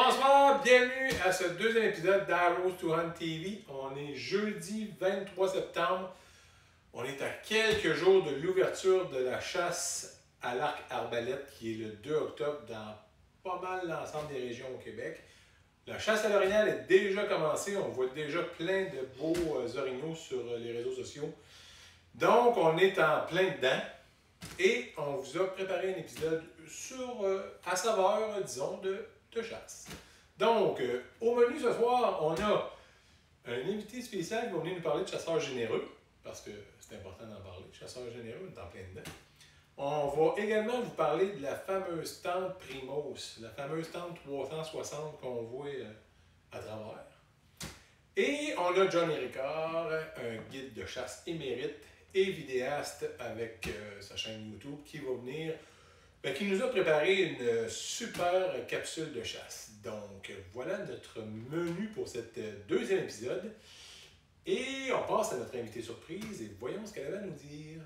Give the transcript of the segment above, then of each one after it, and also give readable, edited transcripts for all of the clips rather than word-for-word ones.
Bonsoir, bienvenue à ce deuxième épisode d'Arrows to Hunt TV. On est jeudi 23 septembre. On est à quelques jours de l'ouverture de la chasse à l'arc arbalète qui est le 2 octobre dans pas mal l'ensemble des régions au Québec. La chasse à l'orignal est déjà commencée. On voit déjà plein de beaux orignaux sur les réseaux sociaux. Donc, on est en plein dedans. Et on vous a préparé un épisode sur, à saveur, disons, de chasse. Donc, au menu ce soir, on a un invité spécial qui va venir nous parler de chasseurs généreux, parce que c'est important d'en parler. Chasseurs généreux, on est en plein dedans. On va également vous parler de la fameuse tente Primos, la fameuse tente 360 qu'on voit à travers. Et on a Johnny Ricard, un guide de chasse émérite et vidéaste avec sa chaîne YouTube qui va venir, qui nous a préparé une super capsule de chasse. Donc voilà notre menu pour cet deuxième épisode. Et on passe à notre invité surprise et voyons ce qu'elle avait à nous dire.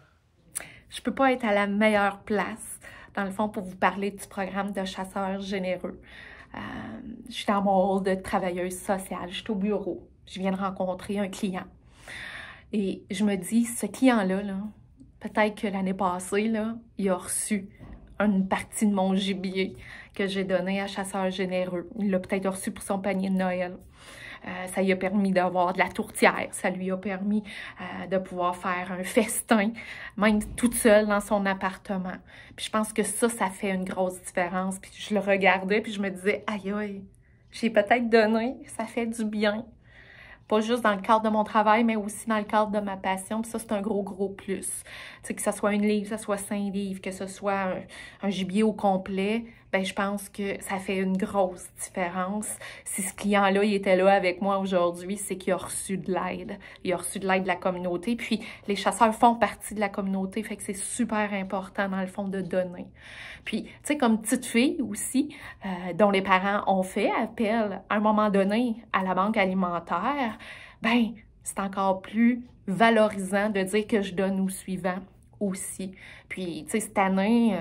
Je peux pas être à la meilleure place, dans le fond, pour vous parler du programme de chasseurs généreux. Je suis dans mon rôle de travailleuse sociale, je suis au bureau, je viens de rencontrer un client. Et je me dis, ce client-là, peut-être que l'année passée, il a reçu une partie de mon gibier que j'ai donné à Chasseurs généreux. Il l'a peut-être reçu pour son panier de Noël. Ça lui a permis d'avoir de la tourtière. Ça lui a permis de pouvoir faire un festin, même toute seule dans son appartement. Puis je pense que ça fait une grosse différence. Puis je le regardais, puis je me disais, aïe aïe, j'ai peut-être donné, ça fait du bien. Pas juste dans le cadre de mon travail, mais aussi dans le cadre de ma passion. Puis ça, c'est un gros plus. Tu sais, que ce soit une livre, que ce soit 5 livres, que ce soit un gibier au complet, ben je pense que ça fait une grosse différence. Si ce client-là, il était là avec moi aujourd'hui, c'est qu'il a reçu de l'aide. Il a reçu de l'aide de la communauté. Puis les chasseurs font partie de la communauté, fait que c'est super important, dans le fond, de donner. Puis, tu sais, comme petite fille aussi, dont les parents ont fait appel à un moment donné à la banque alimentaire, ben c'est encore plus valorisant de dire que je donne au suivant aussi. Puis, tu sais, cette année,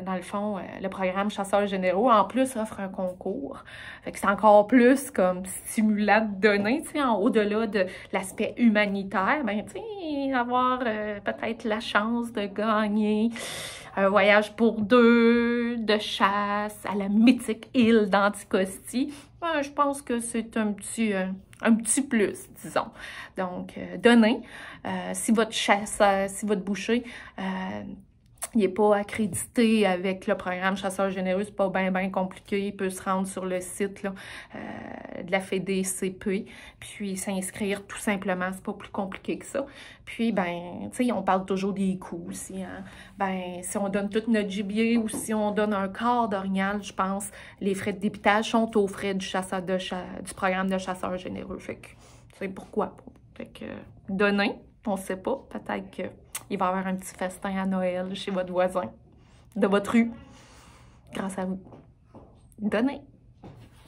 dans le fond, le programme Chasseurs généraux, en plus, offre un concours. Fait que c'est encore plus comme stimulant de donner, tu sais, au-delà de l'aspect humanitaire, ben, tu sais, avoir peut-être la chance de gagner un voyage pour deux de chasse à la mythique île d'Anticosti. Ben, je pense que c'est un petit plus, disons. Donc, donnez. Si votre chasseur, si votre boucher, il n'est pas accrédité avec le programme Chasseurs généreux, c'est pas bien compliqué. Il peut se rendre sur le site là, de la FEDCP, puis s'inscrire tout simplement. C'est pas plus compliqué que ça. Puis, ben, tu sais, on parle toujours des coûts aussi. Hein? Ben, si on donne tout notre gibier ou si on donne un quart d'orignal, je pense, les frais de dépitage sont aux frais du programme de Chasseurs généreux. Fait que, tu sais, pourquoi pas? Fait que, donnez, on sait pas, peut-être que il va y avoir un petit festin à Noël chez votre voisin, de votre rue, grâce à vous. Donnez!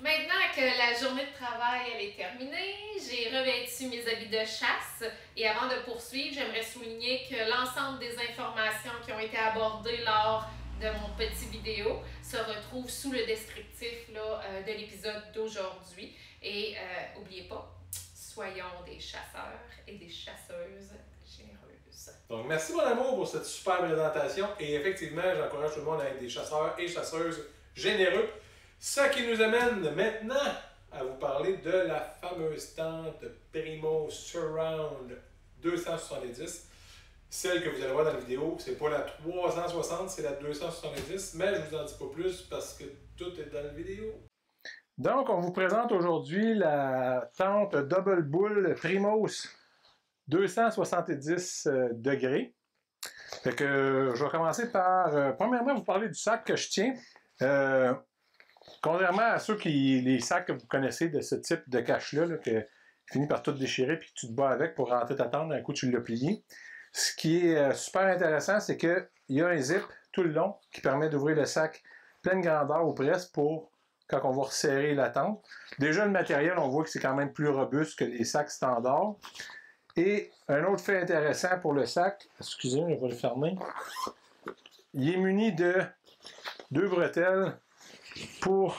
Maintenant que la journée de travail elle est terminée, j'ai revêtu mes habits de chasse et avant de poursuivre, j'aimerais souligner que l'ensemble des informations qui ont été abordées lors de mon petit vidéo se retrouvent sous le descriptif de l'épisode d'aujourd'hui. Et n'oubliez pas, soyons des chasseurs et des chasseuses généreuses. Donc, merci mon amour pour cette super présentation. Et effectivement, j'encourage tout le monde à être des chasseurs et chasseuses généreux. Ce qui nous amène maintenant à vous parler de la fameuse tente Primos Surround 270. Celle que vous allez voir dans la vidéo, c'est pas la 360, c'est la 270, mais je vous en dis pas plus parce que tout est dans la vidéo. Donc, on vous présente aujourd'hui la tente Double Bull Primos 270 degrés. Fait que je vais commencer par, premièrement, vous parler du sac que je tiens. Contrairement à les sacs que vous connaissez de ce type de cache-là, que tu finis par tout déchirer puis que tu te bats avec pour rentrer ta tente d'un coup tu l'as plié. Ce qui est super intéressant, c'est qu'il y a un zip tout le long qui permet d'ouvrir le sac pleine grandeur ou presque pour quand on va resserrer la tente. Déjà, le matériel, on voit que c'est quand même plus robuste que les sacs standards. Et un autre fait intéressant pour le sac, excusez, je vais le fermer, il est muni de 2 bretelles pour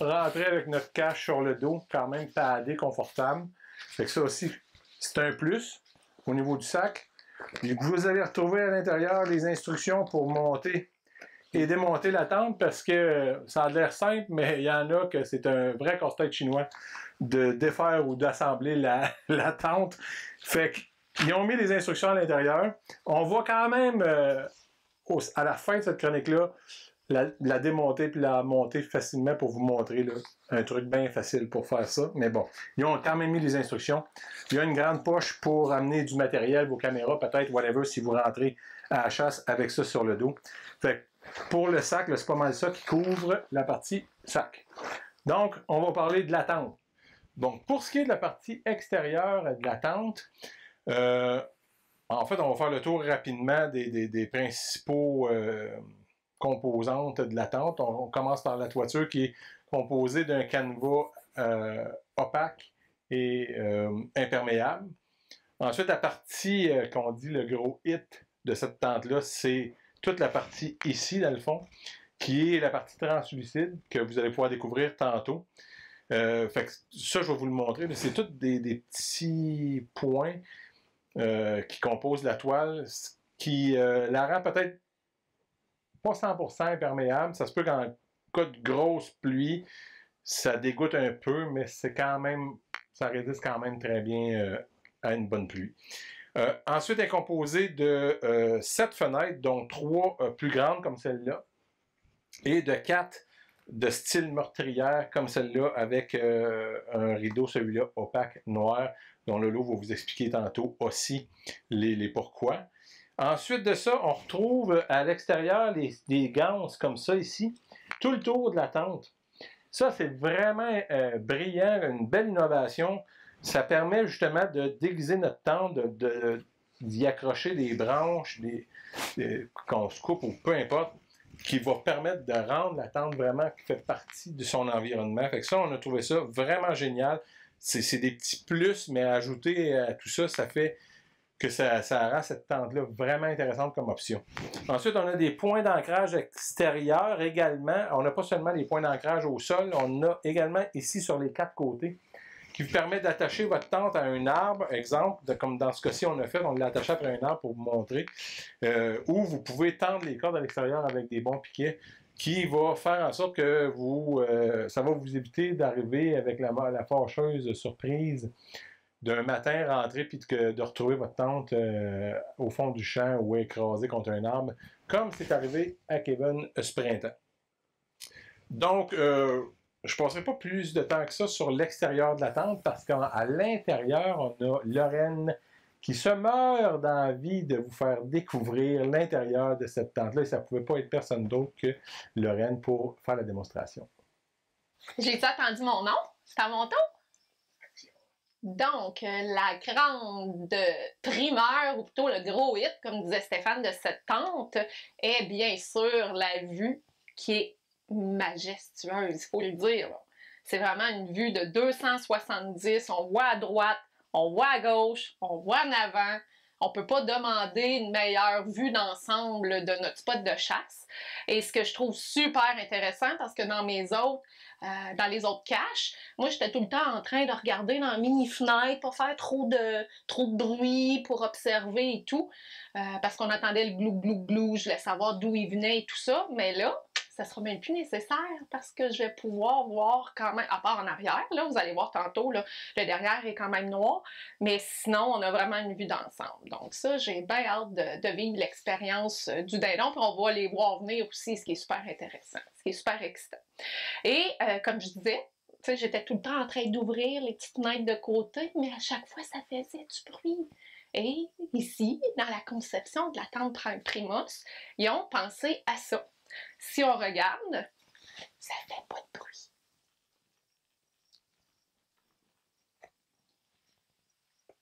rentrer avec notre cache sur le dos, quand même padé, confortable. Fait que ça aussi, c'est un plus au niveau du sac. Vous allez retrouver à l'intérieur les instructions pour monter et démonter la tente parce que ça a l'air simple, mais il y en a que c'est un vrai casse-tête chinois de défaire ou d'assembler la tente. Fait qu'ils ont mis les instructions à l'intérieur. On va quand même, à la fin de cette chronique-là, la démonter puis la monter facilement pour vous montrer là, un truc bien facile pour faire ça. Mais bon, ils ont quand même mis les instructions. Il y a une grande poche pour amener du matériel, vos caméras, peut-être, whatever, si vous rentrez à la chasse avec ça sur le dos. Fait que pour le sac, c'est pas mal ça qui couvre la partie sac. Donc, on va parler de la tente. Donc, pour ce qui est de la partie extérieure de la tente, en fait, on va faire le tour rapidement des principaux composantes de la tente. On commence par la toiture qui est composée d'un canevas opaque et imperméable. Ensuite, la partie qu'on dit le gros hit de cette tente-là, c'est toute la partie ici, dans le fond, qui est la partie translucide que vous allez pouvoir découvrir tantôt. Fait que ça, je vais vous le montrer. C'est tous des petits points qui composent la toile, qui la rend peut-être pas 100% imperméable. Ça se peut qu'en cas de grosse pluie, ça dégoûte un peu, mais c'est quand même, ça résiste quand même très bien à une bonne pluie. Ensuite, elle est composée de 7 fenêtres, dont 3 plus grandes comme celle-là, et de 4 de style meurtrière comme celle-là, avec un rideau, celui-là, opaque, noir, dont Lolo va vous expliquer tantôt aussi les pourquoi. Ensuite de ça, on retrouve à l'extérieur des ganses comme ça ici, tout le tour de la tente. Ça, c'est vraiment brillant, une belle innovation. Ça permet justement de déguiser notre tente, d'y accrocher des branches, qu'on se coupe ou peu importe, qui va permettre de rendre la tente vraiment qui fait partie de son environnement. Fait que ça, on a trouvé ça vraiment génial. C'est des petits plus, mais ajouter à tout ça, ça fait que ça rend cette tente-là vraiment intéressante comme option. Ensuite, on a des points d'ancrage extérieurs également. On n'a pas seulement les points d'ancrage au sol, on a également ici sur les 4 côtés qui vous permet d'attacher votre tente à un arbre, exemple, comme dans ce cas-ci on a fait, on l'a attaché après un arbre pour vous montrer, ou vous pouvez tendre les cordes à l'extérieur avec des bons piquets qui va faire en sorte que ça va vous éviter d'arriver avec la fâcheuse surprise d'un matin rentrer puis de retrouver votre tente au fond du champ ou écrasée contre un arbre, comme c'est arrivé à Kevin ce printemps. Donc, je ne passerai pas plus de temps que ça sur l'extérieur de la tente parce qu'à l'intérieur, on a Lorraine qui se meurt d'envie de vous faire découvrir l'intérieur de cette tente-là et ça ne pouvait pas être personne d'autre que Lorraine pour faire la démonstration. J'ai-tu attendu mon nom? C'est à mon tour? Donc, la grande primeur, ou plutôt le gros hit, comme disait Stéphane, de cette tente, est bien sûr la vue qui est majestueuse, il faut le dire. C'est vraiment une vue de 270, on voit à droite, on voit à gauche, on voit en avant. On ne peut pas demander une meilleure vue d'ensemble de notre spot de chasse. Et ce que je trouve super intéressant, parce que dans les autres caches, moi j'étais tout le temps en train de regarder dans la mini-fenêtre pour faire trop de bruit, pour observer et tout, parce qu'on entendait le glou-glou-glou, je voulais savoir d'où il venait et tout ça, mais là, ça sera même plus nécessaire parce que je vais pouvoir voir quand même, à part en arrière, là, vous allez voir tantôt, là, le derrière est quand même noir, mais sinon, on a vraiment une vue d'ensemble. Donc ça, j'ai bien hâte de vivre l'expérience du dindon, puis on va les voir venir aussi, ce qui est super intéressant, ce qui est super excitant. Et comme je disais, j'étais tout le temps en train d'ouvrir les petites fenêtres de côté, mais à chaque fois, ça faisait du bruit. Et ici, dans la conception de la tente Primus, ils ont pensé à ça. Si on regarde, ça ne fait pas de bruit.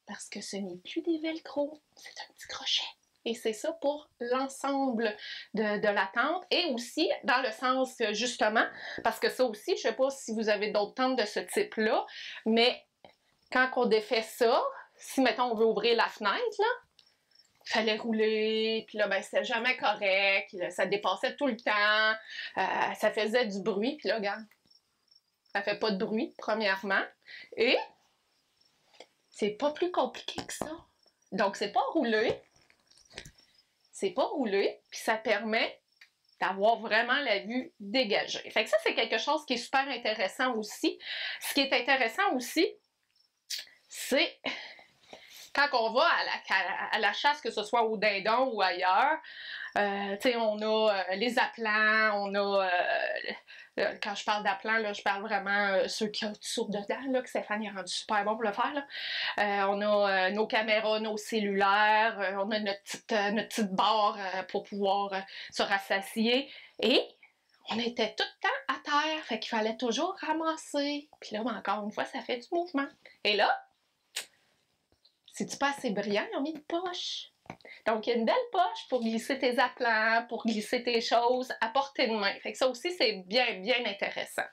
Parce que ce n'est plus des velcro, c'est un petit crochet. Et c'est ça pour l'ensemble de la tente. Et aussi, dans le sens, justement, parce que ça aussi, je ne sais pas si vous avez d'autres tentes de ce type-là, mais quand on défait ça, si, mettons, on veut ouvrir la fenêtre, là, il fallait rouler, puis là, ben, c'était jamais correct, là, ça dépassait tout le temps, ça faisait du bruit, puis là, regarde, Ça fait pas de bruit, premièrement. Et c'est pas plus compliqué que ça. Donc, c'est pas roulé. C'est pas roulé, puis ça permet d'avoir vraiment la vue dégagée. Fait que ça, c'est quelque chose qui est super intéressant aussi. Ce qui est intéressant aussi, c'est quand on va à la chasse, que ce soit au dindon ou ailleurs, on a les aplats, on a, quand je parle d'aplats, là, je parle vraiment ceux qui sautent dedans, là, que Stéphane est rendu super bon pour le faire. Là. On a nos caméras, nos cellulaires, on a notre petite barre pour pouvoir se rassasier. Et on était tout le temps à terre, fait qu'il fallait toujours ramasser. Puis là, encore une fois, ça fait du mouvement. Et là, c'est-tu pas assez brillant? Ils ont mis une poche. Donc, il y a une belle poche pour glisser tes aplats, pour glisser tes choses à portée de main. Fait que ça aussi, c'est bien, bien intéressant.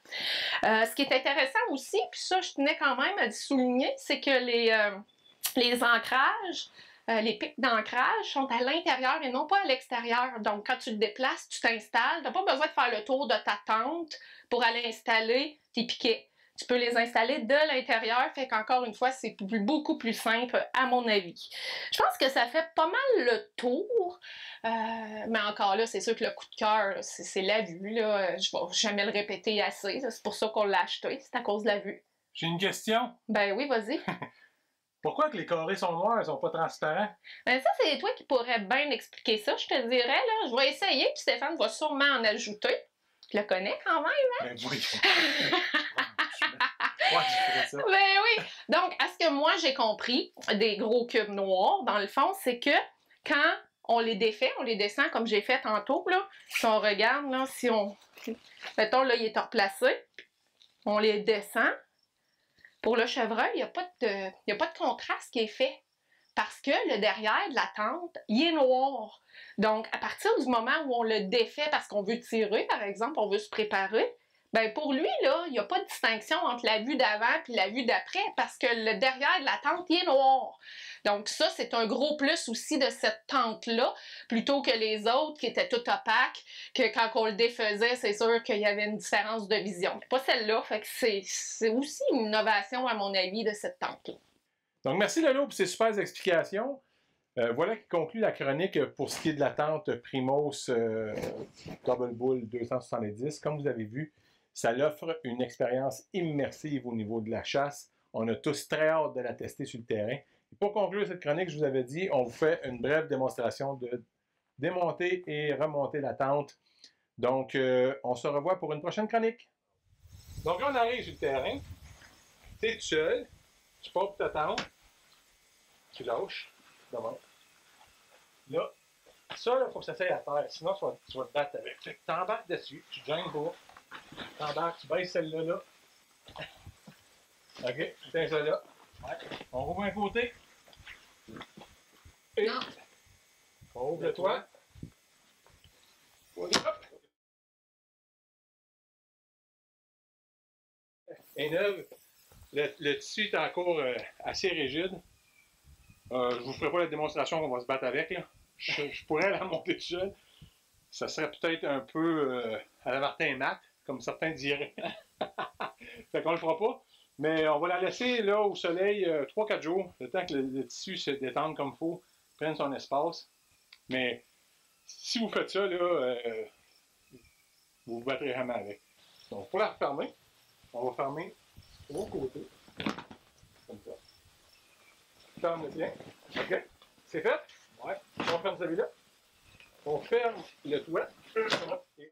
Ce qui est intéressant aussi, puis ça, je tenais quand même à le souligner, c'est que les ancrages, les pics d'ancrage sont à l'intérieur et non pas à l'extérieur. Donc, quand tu te déplaces, tu t'installes. Tu n'as pas besoin de faire le tour de ta tente pour aller installer tes piquets. Tu peux les installer de l'intérieur, fait qu'encore une fois, c'est beaucoup plus simple à mon avis. Je pense que ça fait pas mal le tour, mais encore là, c'est sûr que le coup de cœur, c'est la vue. Là. Je vais jamais le répéter assez, c'est pour ça qu'on l'a acheté, c'est à cause de la vue. J'ai une question. Ben oui, vas-y. Pourquoi que les carrés sont noirs et sont pas transparents? Ben ça, c'est toi qui pourrais bien expliquer ça, je te dirais. Là. Je vais essayer, puis Stéphane va sûrement en ajouter. Je le connais quand même, hein? Ben oui. Ouais, ça. Ben oui! Donc, à ce que moi j'ai compris des gros cubes noirs, dans le fond, c'est que quand on les défait, on les descend comme j'ai fait tantôt, là, si on regarde, là, si on... Mettons, là, il est replacé, on les descend. Pour le chevreuil, il n'y a pas de contraste qui est fait. Parce que le derrière de la tente, il est noir. Donc, à partir du moment où on le défait parce qu'on veut tirer, par exemple, on veut se préparer, ben pour lui, là, il n'y a pas de distinction entre la vue d'avant et la vue d'après parce que le derrière de la tente, il est noir. Donc ça, c'est un gros plus aussi de cette tente-là, plutôt que les autres qui étaient tout opaques, que quand on le défaisait, c'est sûr qu'il y avait une différence de vision. Mais pas celle-là, fait que c'est aussi une innovation, à mon avis, de cette tente-là. Donc, merci Lolo pour ces super explications. Voilà qui conclut la chronique pour ce qui est de la tente Primos Double Bull 270. Comme vous avez vu, ça offre une expérience immersive au niveau de la chasse. On a tous très hâte de la tester sur le terrain. Et pour conclure cette chronique, je vous avais dit, on vous fait une brève démonstration de démonter et remonter la tente. Donc, on se revoit pour une prochaine chronique. Donc là, on arrive sur le terrain. Tu es tout seul. Tu portes ta tente. Tu lâches. D'abord. Là, ça, il faut que ça s'aille à terre. Sinon, tu vas te battre avec. Fait que tu embarques dessus. Tu gênes pas. T'embarques, tu baisses celle-là, là. OK, tiens ça là. Ouais. On rouvre un côté. Et Non. on ouvre le toit. Hop. Et neuve, le tissu est encore assez rigide. Je vous ferai pas la démonstration qu'on va se battre avec. Là. Je pourrais la monter tout seul. Ça serait peut-être un peu à la Martin Matt, comme certains diraient. Fait qu'on le fera pas. Mais on va la laisser là au soleil 3-4 jours, le temps que le tissu se détende comme il faut, prenne son espace. Mais si vous faites ça, là, vous vous battrez jamais avec. Donc pour la refermer, on va fermer au côté. Comme ça. Ferme le tien. OK? C'est fait? Ouais. On ferme celui-là. On ferme le toit. Et...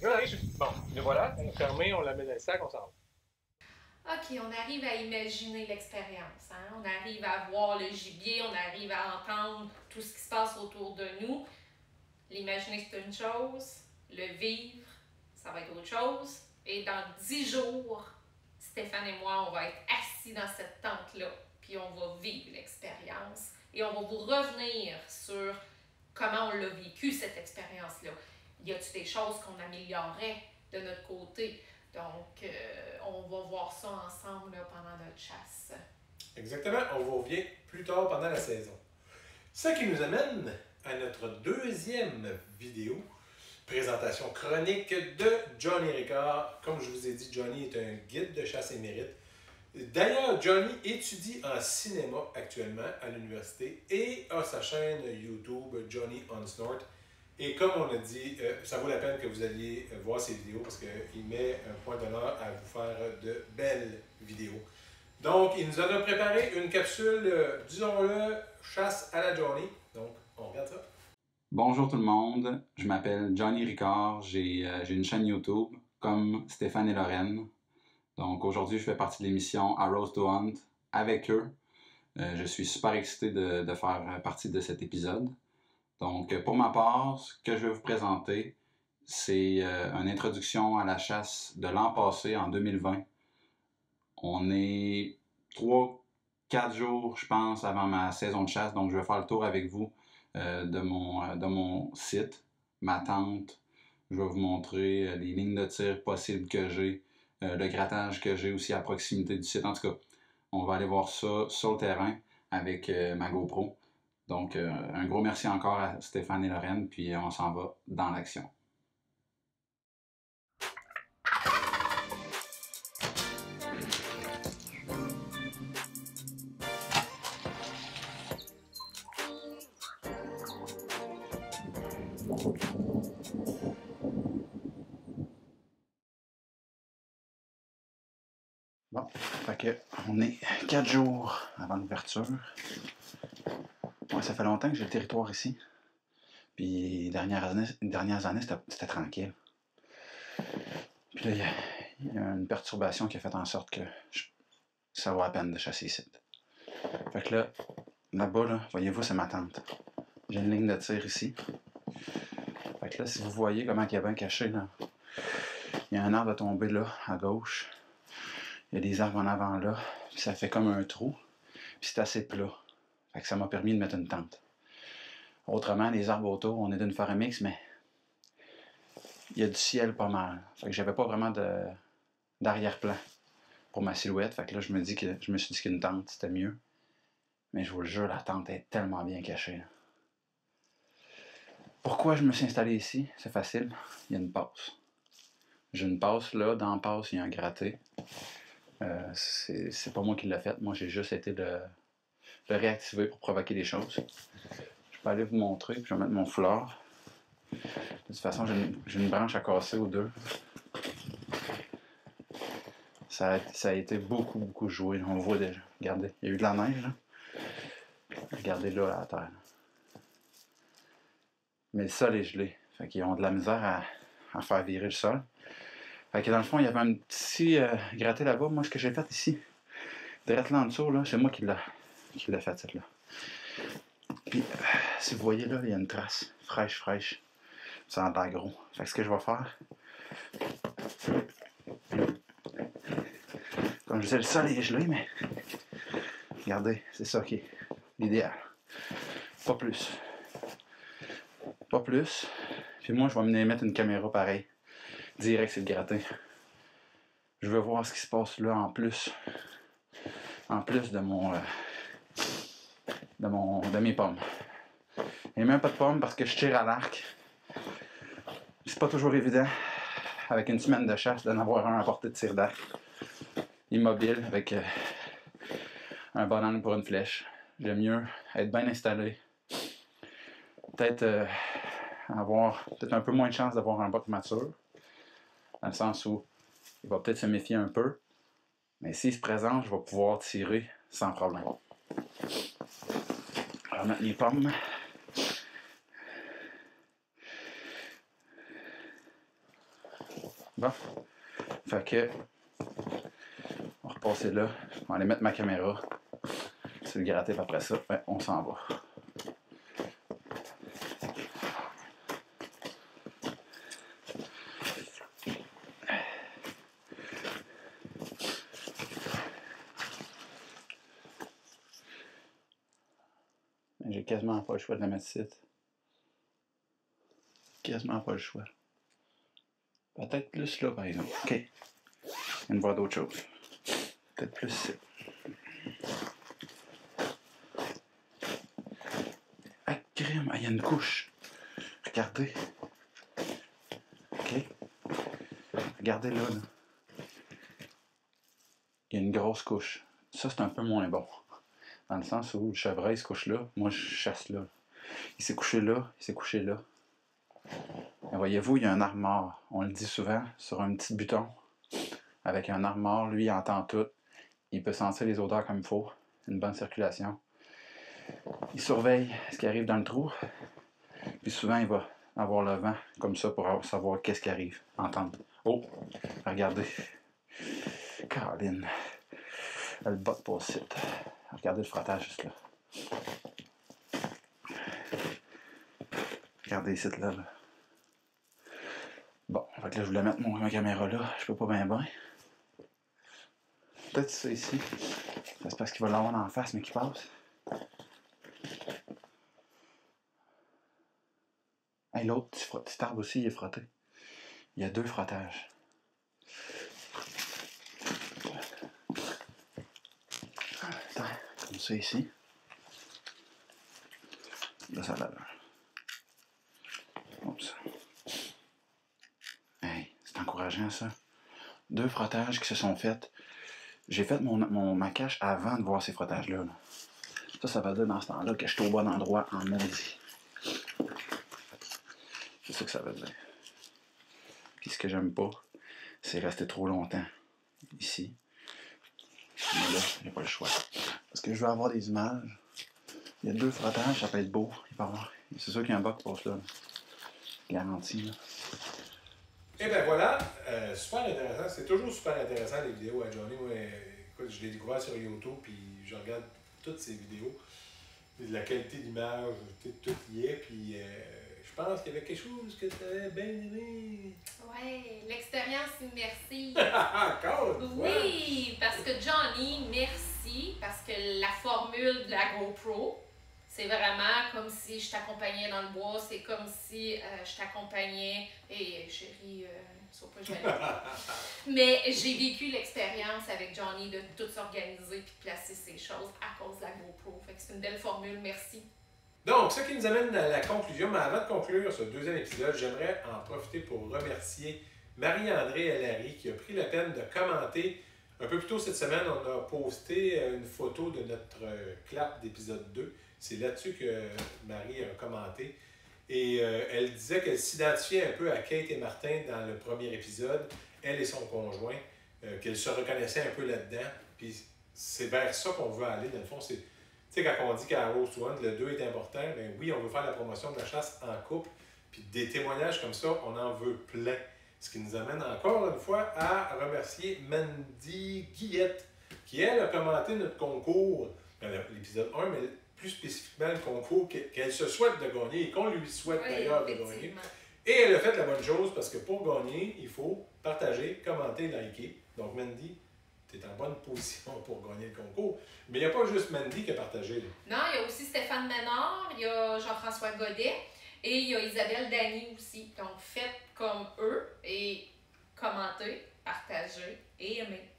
Bon, le voilà, on fermé, on la met dans le sac, on s'en va. OK, on arrive à imaginer l'expérience. Hein? On arrive à voir le gibier, on arrive à entendre tout ce qui se passe autour de nous. L'imaginer, c'est une chose. Le vivre, ça va être autre chose. Et dans 10 jours, Stéphane et moi, on va être assis dans cette tente-là. Puis on va vivre l'expérience. Et on va vous revenir sur comment on l'a vécu, cette expérience-là. Y a-t-il des choses qu'on améliorerait de notre côté? Donc, on va voir ça ensemble là, pendant notre chasse. Exactement, on vous revient plus tard pendant la saison. Ce qui nous amène à notre deuxième vidéo, présentation chronique de Johnny Ricard. Comme je vous ai dit, Johnny est un guide de chasse émérite. D'ailleurs, Johnny étudie en cinéma actuellement à l'université et a sa chaîne YouTube Johnny on Snort. Et comme on a dit, ça vaut la peine que vous alliez voir ses vidéos parce qu'il met un point d'honneur à vous faire de belles vidéos. Donc, il nous en a préparé une capsule, disons-le, chasse à la Johnny. Donc, on regarde ça. Bonjour tout le monde, je m'appelle Johnny Ricard, j'ai une chaîne YouTube comme Stéphane et Lorraine. Donc aujourd'hui, je fais partie de l'émission Arrows to Hunt avec eux. Je suis super excité de faire partie de cet épisode. Donc pour ma part, ce que je vais vous présenter, c'est une introduction à la chasse de l'an passé, en 2020. On est 3-4 jours, je pense, avant ma saison de chasse, donc je vais faire le tour avec vous de mon site, ma tente. Je vais vous montrer les lignes de tir possibles que j'ai, le grattage que j'ai aussi à proximité du site. En tout cas, on va aller voir ça sur le terrain avec ma GoPro. Donc, un gros merci encore à Stéphane et Lorraine, puis on s'en va dans l'action. Bon, fait que on est 4 jours avant l'ouverture. Ouais, ça fait longtemps que j'ai le territoire ici. Puis les dernières années c'était tranquille. Puis là, il y a une perturbation qui a fait en sorte que ça vaut la peine de chasser ici. Fait que là-bas, là, voyez-vous, c'est ma tente. J'ai une ligne de tir ici. Fait que là, si vous voyez comment il est bien caché, là, il y a un arbre à tomber là, à gauche. Il y a des arbres en avant là, puis ça fait comme un trou, puis c'est assez plat. Fait que ça m'a permis de mettre une tente. Autrement, les arbres autour, on est d'une forêt mixte, mais il y a du ciel pas mal. Fait que j'avais pas vraiment d'arrière-plan pour ma silhouette. Fait que là, je me suis dit qu'une tente, c'était mieux. Mais je vous le jure, la tente est tellement bien cachée. Là. Pourquoi je me suis installé ici? C'est facile, il y a une passe. J'ai une passe là, dans la passe, il y a un gratté. C'est pas moi qui l'ai fait, moi j'ai juste été le réactiver pour provoquer des choses. Je peux aller vous montrer, puis je vais mettre mon foulard. De toute façon, j'ai une branche à casser ou deux. Ça a été beaucoup joué, on voit déjà. Regardez, il y a eu de la neige là. Regardez là, à la terre. Mais le sol est gelé, fait qu'ils ont de la misère à faire virer le sol. Fait que dans le fond, il y avait un petit gratté là-bas. Moi, ce que j'ai fait ici, direct là en dessous, là, c'est moi qui l'a fait, cette là. Puis, si vous voyez là, il y a une trace fraîche. Ça a l'air gros. Fait que ce que je vais faire, comme je disais, le sol est gelé, mais regardez, c'est ça qui est l'idéal. Pas plus. Pas plus. Puis moi, je vais venir mettre une caméra pareille. Direct, c'est le gratté. Je veux voir ce qui se passe là en plus. En plus de mes pommes. Et même pas de pommes parce que je tire à l'arc. C'est pas toujours évident avec une semaine de chasse d'en avoir un à portée de tir d'arc. Immobile avec un bon angle pour une flèche. J'aime mieux être bien installé. Peut-être avoir un peu moins de chance d'avoir un buck mature. Dans le sens où il va peut-être se méfier un peu. Mais s'il se présente, je vais pouvoir tirer sans problème. On va mettre les pommes. Bon. Fait que on va repasser là. On va aller mettre ma caméra. C'est le gratté, après ça, ben, on s'en va. J'ai quasiment pas le choix de la mettre ici. Quasiment pas le choix. Peut-être plus là, par exemple. OK. Je viens de voir d'autres choses. Peut-être plus ici. OK. crime, il y a une couche. Regardez. OK? Regardez là. Il y a une grosse couche. Ça, c'est un peu moins bon. Dans le sens où le chevreuil se couche là, moi, je chasse là. Il s'est couché là, il s'est couché là. Et voyez-vous, il y a un armoire. On le dit souvent, sur un petit buton. Avec un armoire, lui, il entend tout. Il peut sentir les odeurs comme il faut. Une bonne circulation. Il surveille ce qui arrive dans le trou. Puis souvent, il va avoir le vent comme ça pour savoir qu'est-ce qui arrive. Entendre. Oh! Regardez. Caroline. Elle botte pour le site. Regardez le frottage juste là. Regardez ici là. Bon, fait que là, je voulais mettre ma caméra là. Je peux pas bien. Peut-être ça ici. C'est parce qu'il va l'avoir en face, mais qu'il passe. Hey, l'autre, cet arbre aussi, il est frotté. Il y a 2 frottages. Attends, comme ça ici. Là, ça a l'air. Oups. Hey, c'est encourageant, ça. 2 frottages qui se sont faits. J'ai fait ma cache avant de voir ces frottages-là. Là. Ça veut dire dans ce temps-là que je suis au bon endroit en maudit. C'est ça que ça veut dire. Puis ce que j'aime pas, c'est rester trop longtemps ici. Mais là, j'ai pas le choix. Parce que je veux avoir des images. Il y a 2 frottages, ça peut être beau. Il peut avoir. C'est sûr qu'il y a un bug qui passe là. Garanti. Là. Et bien voilà, super intéressant. C'est toujours super intéressant les vidéos à Johnny. Moi, écoute, je l'ai découvert sur YouTube, puis je regarde toutes ces vidéos. La qualité d'image, tout y est, puis je pense qu'il y avait quelque chose que tu avais bien aimé. Ouais, l'expérience immersive. Encore une fois. Oui, parce que Johnny, merci, parce que la formule de la GoPro, c'est vraiment comme si je t'accompagnais dans le bois, c'est comme si je t'accompagnais, et chérie, sois pas jolie. Mais j'ai vécu l'expérience avec Johnny de tout s'organiser puis de placer ses choses à cause de la GoPro. Fait que c'est une belle formule, merci. Donc, ce qui nous amène à la conclusion, mais avant de conclure ce 2e épisode, j'aimerais en profiter pour remercier Marie-André Hellary qui a pris la peine de commenter. Un peu plus tôt cette semaine, on a posté une photo de notre clap d'épisode 2. C'est là-dessus que Marie a commenté. Et elle disait qu'elle s'identifiait un peu à Kate et Martin dans le premier épisode, elle et son conjoint, qu'elle se reconnaissait un peu là-dedans. Puis c'est vers ça qu'on veut aller, dans le fond. Tu sais, quand on dit qu'à Rose to Hunt, le 2 est important, bien oui, on veut faire la promotion de la chasse en couple. Puis des témoignages comme ça, on en veut plein. Ce qui nous amène encore une fois à remercier Mandy Guillette, qui elle a commenté notre concours, l'épisode 1, mais plus spécifiquement le concours qu'elle se souhaite de gagner et qu'on lui souhaite d'ailleurs de gagner. Et elle a fait la bonne chose parce que pour gagner, il faut partager, commenter, liker. Donc Mandy, tu es en bonne position pour gagner le concours. Mais il n'y a pas juste Mandy qui a partagé. Là. Non, il y a aussi Stéphane Ménard, il y a Jean-François Godet et il y a Isabelle Dany aussi. Donc faites comme eux et commentez, partagez et aimez.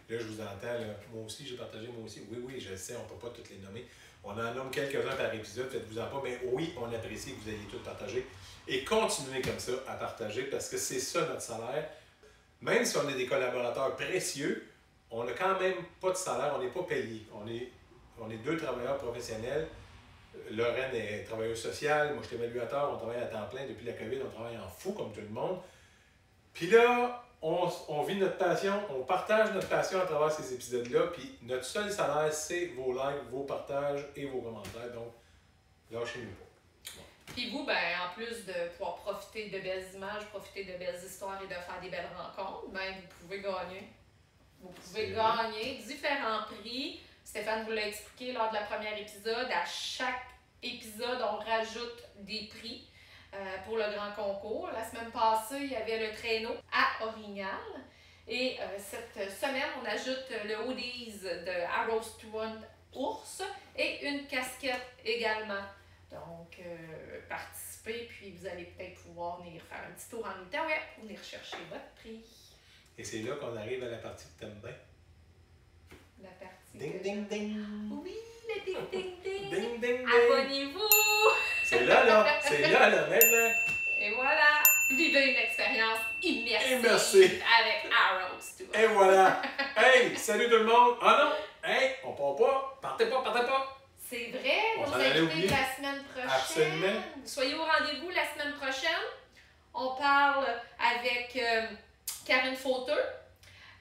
Là, je vous entends, là. Moi aussi, j'ai partagé, moi aussi. Oui, je sais, on ne peut pas toutes les nommer. On en nomme quelques-uns par épisode, faites-vous-en pas, mais oui, on apprécie que vous ayez tout partagé. Et continuez comme ça à partager parce que c'est ça notre salaire. Même si on est des collaborateurs précieux, on n'a quand même pas de salaire, on n'est pas payé. On est 2 travailleurs professionnels. Lorraine est travailleuse sociale, moi je suis évaluateur, on travaille à temps plein depuis la COVID, on travaille en fou comme tout le monde. Puis là, on vit notre passion, on partage notre passion à travers ces épisodes-là, puis notre seul salaire, c'est vos likes, vos partages et vos commentaires. Donc, lâchez-nous pas. Puis vous, ben, en plus de pouvoir profiter de belles images, profiter de belles histoires et de faire des belles rencontres, ben, vous pouvez gagner. Vous pouvez gagner différents prix. Stéphane vous l'a expliqué lors de la première épisode. À chaque épisode, on rajoute des prix pour le grand concours. La semaine passée, il y avait le traîneau à Orignal. Et cette semaine, on ajoute le hoodies de Arrows to Hunt Ours et une casquette également. Donc, participez, puis vous allez peut-être pouvoir venir faire un petit tour en Outaouais pour venir chercher votre prix. Et c'est là qu'on arrive à la partie que t'aimes bien. La partie. Ding, ding, ding! Oui, le ding, ding, ding! Ding, ding, ding! Abonnez-vous! C'est là, c'est là, maintenant. Et voilà, vivez une expérience immersive Immersive. avec Arrows Tour. Et voilà. Hey, salut tout le monde. Ah non, hey, on part pas. Partez pas. C'est vrai, On nos s'en allait invités oublier. de la semaine prochaine. Absolument. Soyez au rendez-vous la semaine prochaine. On parle avec Karine Fauteux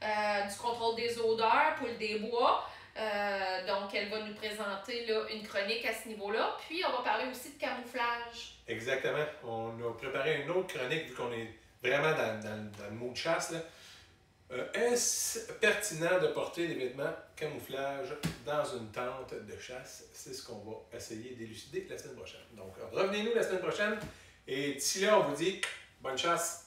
du contrôle des odeurs, Poule des bois. Donc, elle va nous présenter là, une chronique à ce niveau-là. Puis, on va parler aussi de camouflage. Exactement. On a préparé une autre chronique vu qu'on est vraiment dans le mot de chasse. Là. Est-ce pertinent de porter des vêtements camouflage dans une tente de chasse? C'est ce qu'on va essayer d'élucider la semaine prochaine. Donc, revenez-nous la semaine prochaine et d'ici là, on vous dit bonne chasse!